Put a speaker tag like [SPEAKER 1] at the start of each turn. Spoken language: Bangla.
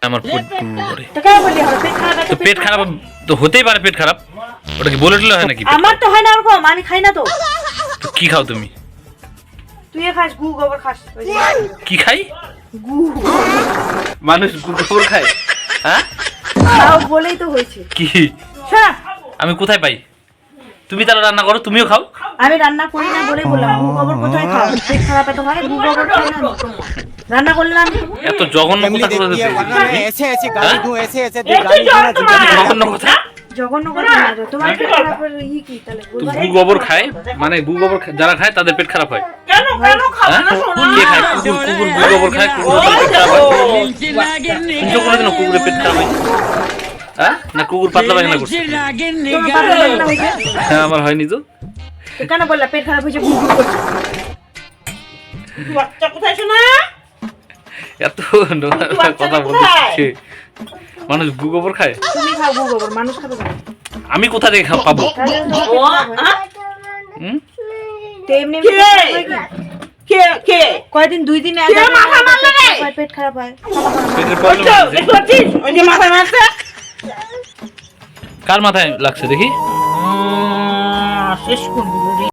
[SPEAKER 1] আমার ফুড করে
[SPEAKER 2] তো কেন বললি হবে পেট খারাপ
[SPEAKER 1] তো পেট খারাপ তো হতেই পারে, পেট খারাপ ওটা কি বলে টলে হয় নাকি?
[SPEAKER 2] আমার তো হয় না ওরকম, আমি খাই না তো।
[SPEAKER 1] তো কি খাও তুমি?
[SPEAKER 2] তুই খাস গু গোবর খাস।
[SPEAKER 1] কি খাই?
[SPEAKER 2] গু
[SPEAKER 1] মানুষ গোবর খায়? হ্যাঁ
[SPEAKER 2] খাও বলেই তো হয়েছে।
[SPEAKER 1] কি
[SPEAKER 2] শোনা,
[SPEAKER 1] আমি কোথায় পাই? তুমি তাহলে রান্না করো, তুমিও খাও।
[SPEAKER 2] আমি রান্না করি না বলেই বললাম। গু গোবর কোথায় খাও? পেট খারাপ এত হয়, গু গোবর খাই না আমি। রান্না করলে আমি খাবো।
[SPEAKER 1] এত জঘন্য কথা কোথা থেকে?
[SPEAKER 3] ऐसे ऐसे गाली दूं ऐसे ऐसे
[SPEAKER 2] একটু
[SPEAKER 3] गाली दूं ना
[SPEAKER 1] জঘন্য কথা।
[SPEAKER 2] জঘন্য কথা না তো। তোমার পেট খারাপ হলে কি তাহলে
[SPEAKER 1] তো
[SPEAKER 2] বলবা?
[SPEAKER 1] গু গোবর খায় মানে গু গোবর যারা খায় তাদের পেট খারাপ হয়।
[SPEAKER 2] কেন খাবে না শোনা?
[SPEAKER 1] কে খায়? কুকুর গু গোবর খায়, কুকুরের পেট খারাপ হয়। শুনছো কোনোদিনও কুকুরের পেট খারাপ হয়? হ্যাঁ না কুকুর পাতলা পায়খানা করছে?
[SPEAKER 2] তোমার পাতলা পায়খানা হয়েছে?
[SPEAKER 1] হ্যাঁ আমার হয়নি তো।
[SPEAKER 2] তো কেন বললা পেট খারাপ হয়েছে? গু গু করছে। বাচ্চা কোথায় শোনা?
[SPEAKER 1] এত নোংরা কথা বলছে। মানুষ গু গোবর খায়?
[SPEAKER 2] তুমি খাও গু গোবর, মানুষ খাবে না।
[SPEAKER 1] আমি কোথা থেকে পাবো?
[SPEAKER 2] তাহলে তোমার পেট খারাপ হয়।
[SPEAKER 1] হুম?
[SPEAKER 2] তো এমনি এমনি পেট খারাপ হয় কি?
[SPEAKER 4] কে
[SPEAKER 2] কয়দিন 2 দিন আগে
[SPEAKER 4] মাথা মারলে রে?
[SPEAKER 2] পেট খারাপ হয়।
[SPEAKER 1] পেটের প্রবলেম
[SPEAKER 4] দেখতে পাচ্ছিস ওই যে মাথা মারছে
[SPEAKER 1] কার মাথায় লাগছে দেখি?
[SPEAKER 4] শেষ করবি